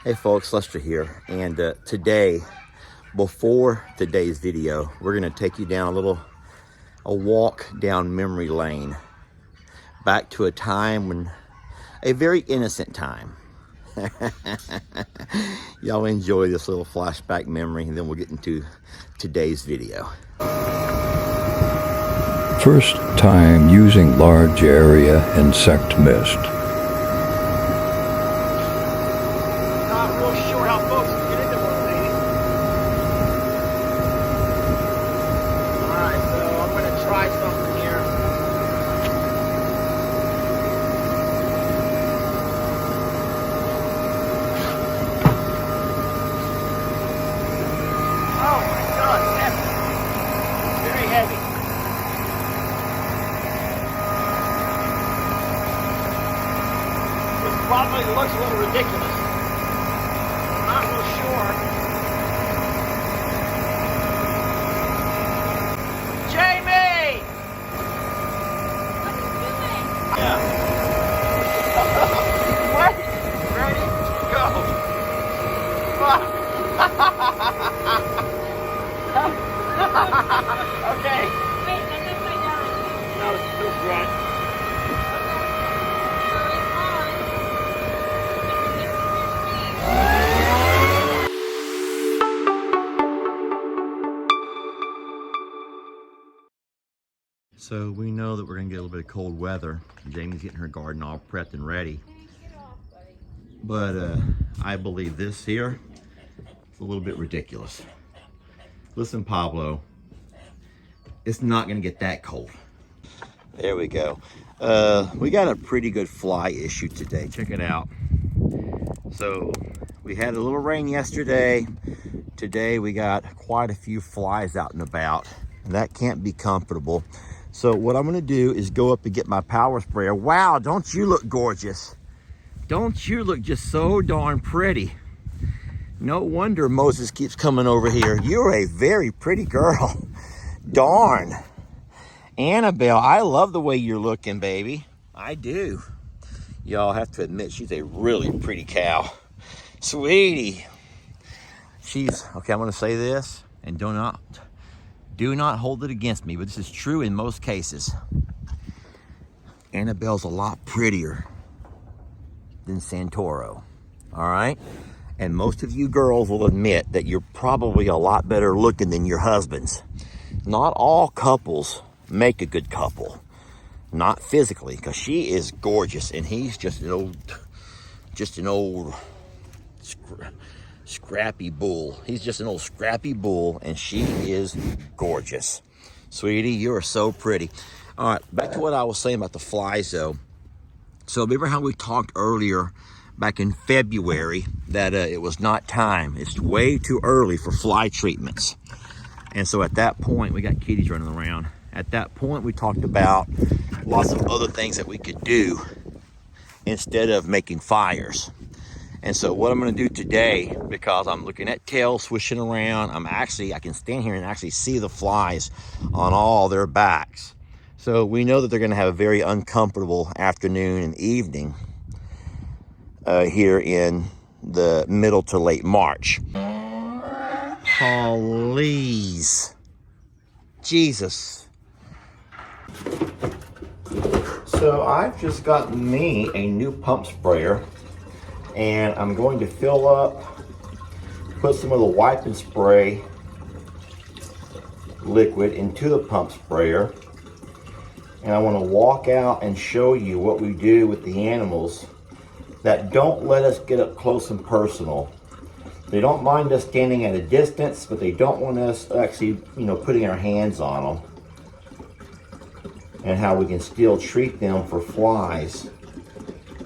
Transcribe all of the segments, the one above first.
Hey folks, Lester here, and today, before today's video, we're going to take you down a walk down memory lane, back to a time when, a very innocent time. Y'all enjoy this little flashback memory, and then we'll get into today's video. First time using large area insect mist. Not real sure how folks get into one of these. Alright, so I'm going to try something here. Oh my God, it's heavy. Very heavy. Which probably looks a little ridiculous. I'm not real sure. Jamie! What are you doing? Yeah. What? Ready? Go. Okay. Wait, that's upside down. No, it's still right. So we know that we're gonna get a little bit of cold weather. Jamie's getting her garden all prepped and ready. But I believe this here is a little bit ridiculous. Listen, Pablo, it's not gonna get that cold. There we go. We got a pretty good fly issue today. Check it out. So we had a little rain yesterday. Today we got quite a few flies out and about, and that can't be comfortable. So what I'm gonna do is go up and get my power sprayer. Wow, don't you look gorgeous? Don't you look just so darn pretty? No wonder Moses keeps coming over here. You're a very pretty girl. Darn. Annabelle, I love the way you're looking, baby. I do. Y'all have to admit, she's a really pretty cow. Sweetie. She's, okay, I'm gonna say this, and do not hold it against me, but this is true in most cases. Annabelle's a lot prettier than Santoro, all right? And most of you girls will admit that you're probably a lot better looking than your husbands. Not all couples make a good couple. Not physically, because she is gorgeous and he's just an old scrappy bull. He's just an old scrappy bull, and she is gorgeous. Sweetie, you are so pretty. All right, back to what I was saying about the flies, though. So remember how we talked earlier back in February that it was not time. It's way too early for fly treatments. And so at that point, we got kitties running around. At that point, we talked about lots of other things that we could do instead of making fires. And so what I'm gonna do today, because I'm looking at tails swishing around, I can stand here and actually see the flies on all their backs. So we know that they're gonna have a very uncomfortable afternoon and evening here in the middle to late March. Please. Jesus. So I've just gotten me a new pump sprayer, and I'm going to fill up, put some of the wipe and spray liquid into the pump sprayer, and I want to walk out and show you what we do with the animals that don't let us get up close and personal. They don't mind us standing at a distance, but they don't want us actually, putting our hands on them, and how we can still treat them for flies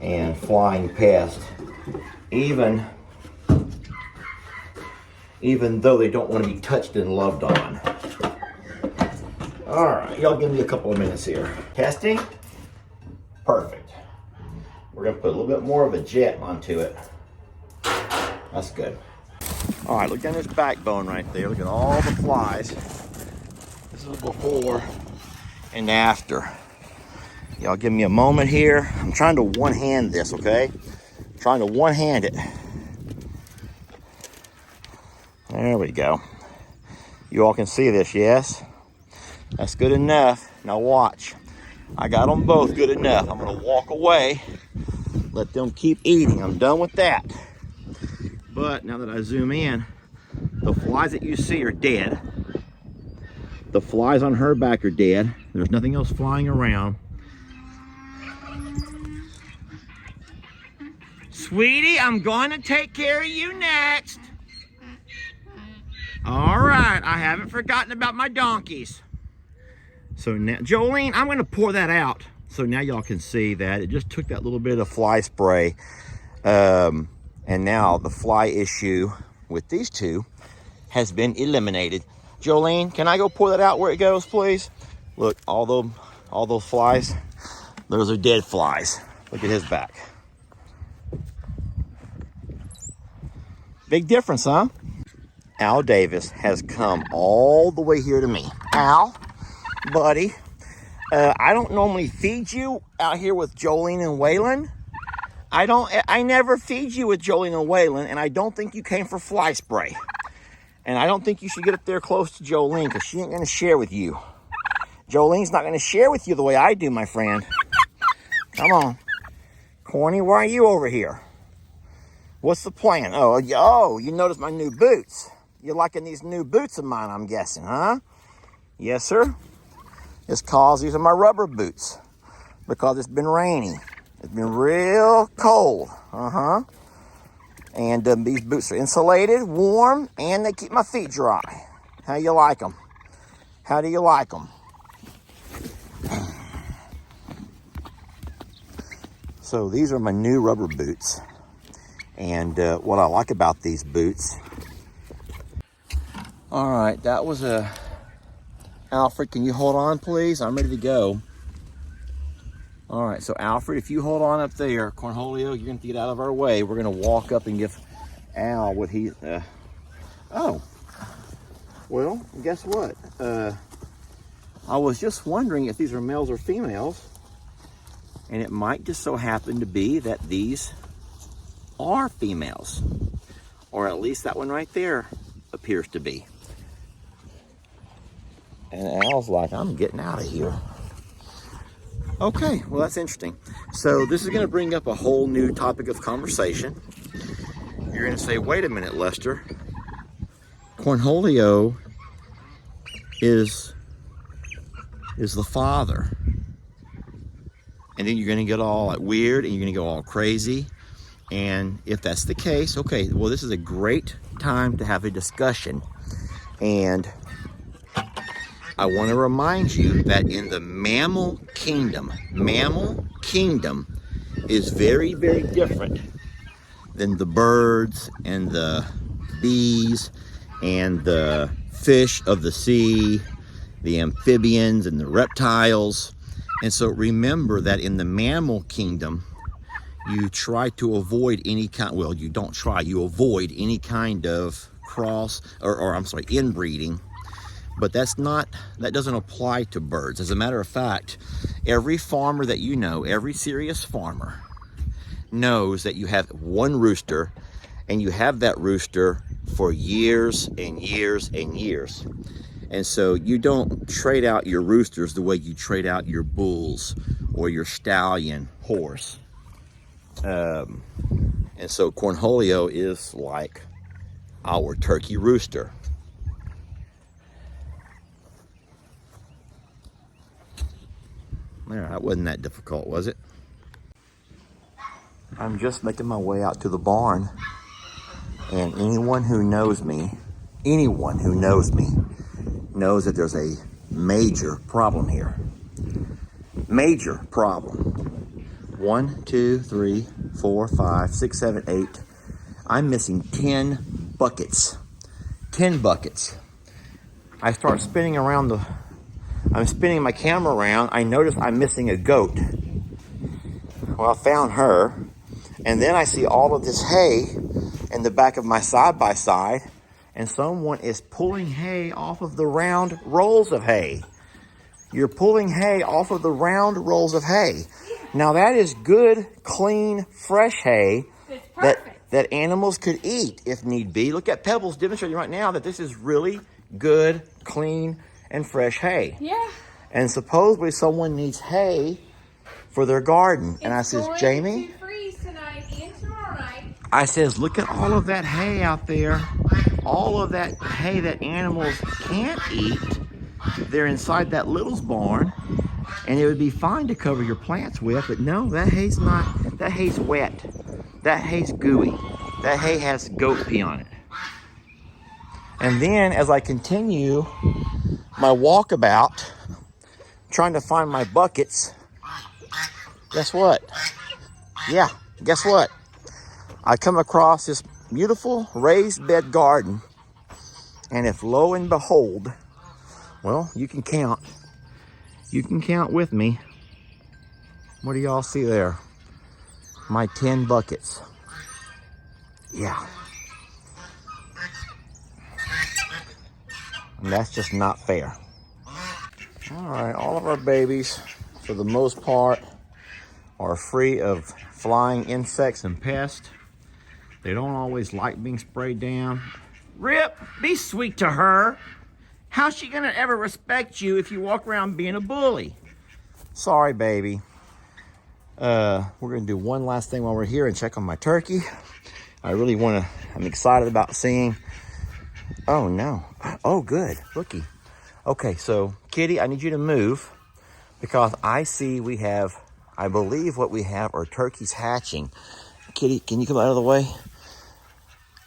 and flying pests, even though they don't want to be touched and loved on. All right, y'all give me a couple of minutes here. Testing, perfect. We're gonna put a little bit more of a jet onto it. That's good. All right, look down this backbone right there. Look at all the flies. This is before and after. Y'all give me a moment here. I'm trying to one-hand this, okay? I'm trying to one-hand it. There we go. You all can see this, yes? That's good enough. Now watch. I got them both good enough. I'm gonna walk away, let them keep eating. I'm done with that. But now that I zoom in, the flies that you see are dead. The flies on her back are dead. There's nothing else flying around. Sweetie, I'm going to take care of you next. All right, I haven't forgotten about my donkeys. So now, Jolene, I'm going to pour that out so now y'all can see that it just took that little bit of fly spray. And now the fly issue with these two has been eliminated. Jolene, can I go pour that out where it goes, please? Look, all those flies, those are dead flies. Look at his back. Big difference, huh? Al Davis has come all the way here to me. Al, buddy, I don't normally feed you out here with Jolene and Waylon. I never feed you with Jolene and Waylon, and I don't think you came for fly spray. And I don't think you should get up there close to Jolene because she ain't gonna share with you. Jolene's not gonna share with you the way I do, my friend. Come on. Corny, why are you over here? What's the plan? Oh, you noticed my new boots. You're liking these new boots of mine, I'm guessing, huh? Yes, sir. It's cause these are my rubber boots because it's been raining. It's been real cold, And these boots are insulated, warm, and they keep my feet dry. How you like them? How do you like them? So these are my new rubber boots. And what I like about these boots. All right, that was Alfred, can you hold on, please? I'm ready to go. All right, so Alfred, if you hold on up there, Cornholio, you're gonna get out of our way. We're gonna walk up and give Al what he, oh, well, guess what? I was just wondering if these are males or females, and it might just so happen to be that these are females, or at least that one right there appears to be. And Al's like, I'm getting out of here. Okay, well, that's interesting. So this is going to bring up a whole new topic of conversation. You're going to say, wait a minute, Lester. Cornholio is the father. And then you're going to get all like weird and you're going to go all crazy. And if that's the case, okay, well, this is a great time to have a discussion. And I want to remind you that in the mammal kingdom is very, very different than the birds and the bees and the fish of the sea, the amphibians and the reptiles. And so remember that in the mammal kingdom, you try to avoid any kind, well, you don't try, you avoid any kind of inbreeding. But that doesn't apply to birds. As a matter of fact, every farmer that you know, every serious farmer knows that you have one rooster and you have that rooster for years and years and years. And so you don't trade out your roosters the way you trade out your bulls or your stallion horse. And so Cornholio is like our turkey rooster. There, that wasn't that difficult, was it? I'm just making my way out to the barn, and anyone who knows me knows that there's a major problem here. Major problem. 1, 2, 3, 4, 5, 6, 7, 8. I'm missing 10 buckets. 10 buckets. I start spinning around I'm spinning my camera around. I notice I'm missing a goat. Well, I found her. And then I see all of this hay in the back of my side-by-side. And someone is pulling hay off of the round rolls of hay. You're pulling hay off of the round rolls of hay. Now that is good, clean, fresh hay. It's perfect. that animals could eat if need be. Look at Pebbles demonstrating right now that this is really good, clean, and fresh hay. Yeah. And supposedly someone needs hay for their garden. And I says, Jamie, to freeze tonight and tomorrow night. I says, look at all of that hay out there. All of that hay that animals can't eat. They're inside that Little's barn. And it would be fine to cover your plants with, but no, that hay's not, that hay's wet. That hay's gooey. That hay has goat pee on it. And then as I continue my walkabout, trying to find my buckets, guess what? Yeah, guess what? I come across this beautiful raised bed garden. And if lo and behold, well, you can count. You can count with me. What do y'all see there? My 10 buckets. Yeah. And that's just not fair. All right, all of our babies, for the most part, are free of flying insects and pests. They don't always like being sprayed down. Rip, be sweet to her. How's she gonna ever respect you if you walk around being a bully? Sorry, baby. We're gonna do one last thing while we're here and check on my turkey. I'm excited about seeing, oh no, oh good, looky. Okay, so Kitty, I need you to move because I see I believe what we have are turkeys hatching. Kitty, can you come out of the way?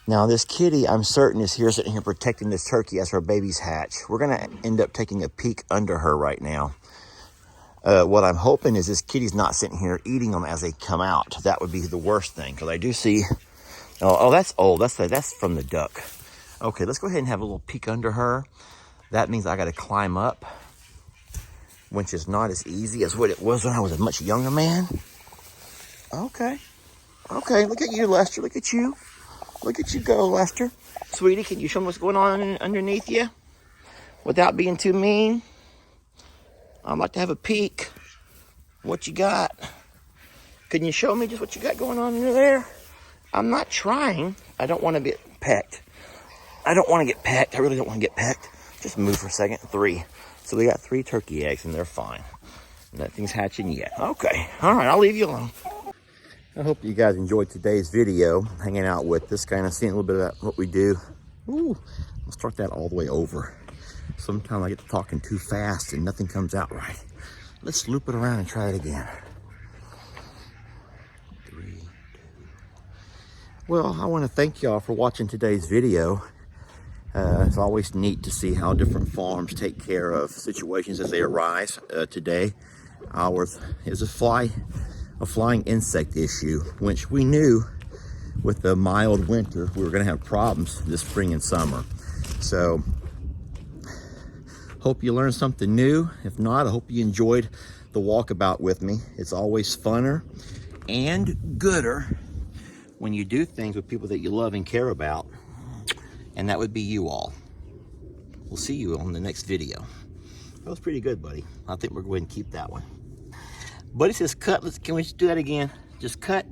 Now this kitty, I'm certain, is here sitting here protecting this turkey as her babies hatch. We're gonna end up taking a peek under her right now. What I'm hoping is this kitty's not sitting here eating them as they come out. That would be the worst thing, because I do see, oh, that's old, that's from the duck. Okay, let's go ahead and have a little peek under her. That means I gotta climb up, which is not as easy as what it was when I was a much younger man. Okay, look at you, Lester, look at you. Look at you go, Lester. Sweetie, can you show me what's going on underneath you without being too mean? I'd like to have a peek. What you got? Can you show me just what you got going on under there? I'm not trying. I don't want to get pecked. I don't want to get pecked. I really don't want to get pecked. Just move for a second. 3. So we got 3 turkey eggs and they're fine. Nothing's hatching yet. Okay. All right, I'll leave you alone. I hope you guys enjoyed today's video, hanging out with us, kind of seeing a little bit about what we do. Ooh, I'll start that all the way over. Sometimes I get to talking too fast and nothing comes out right. Let's loop it around and try it again. 3, 2. Well, I want to thank y'all for watching today's video. It's always neat to see how different farms take care of situations as they arise. Today, ours is a flying insect issue, which we knew with the mild winter we were going to have problems this spring and summer. So hope you learned something new. If not, I hope you enjoyed the walkabout with me. It's always funner and gooder when you do things with people that you love and care about, and that would be you all. We'll see you on the next video. That was pretty good, buddy. I think we're going to keep that one. Buddy says cut. Can we just do that again? Just cut.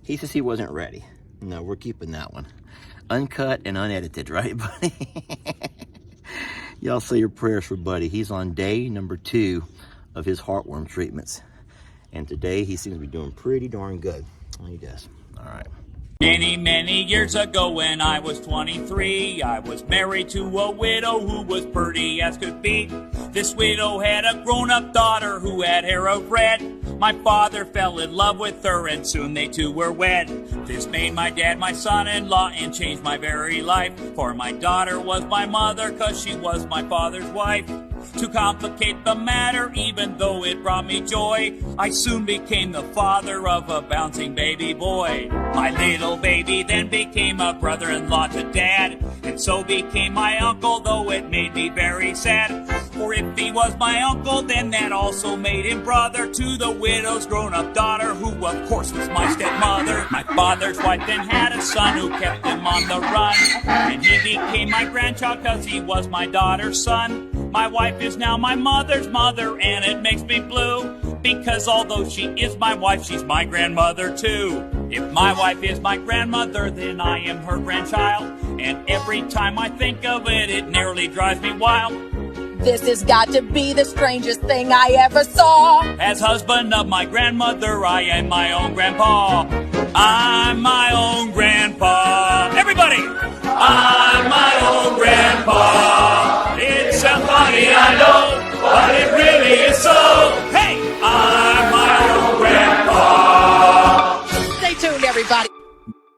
He says he wasn't ready. No, we're keeping that one. Uncut and unedited, right, buddy? Y'all say your prayers for Buddy. He's on day number 2 of his heartworm treatments. And today he seems to be doing pretty darn good. Oh, he does. All right. Many, many years ago when I was 23, I was married to a widow who was pretty as could be. This widow had a grown-up daughter who had hair of red. My father fell in love with her and soon they two were wed. This made my dad my son-in-law and changed my very life. For my daughter was my mother 'cause she was my father's wife. To complicate the matter, even though it brought me joy, I soon became the father of a bouncing baby boy. My little baby then became a brother-in-law to Dad, and so became my uncle, though it made me very sad. For if he was my uncle, then that also made him brother to the widow's grown-up daughter, who of course was my stepmother. My father's wife then had a son who kept him on the run, and he became my grandchild 'cause he was my daughter's son. My wife is now my mother's mother, and it makes me blue, because although she is my wife, she's my grandmother too. If my wife is my grandmother, then I am her grandchild. And every time I think of it, it nearly drives me wild. This has got to be the strangest thing I ever saw. As husband of my grandmother, I am my own grandpa. I'm my own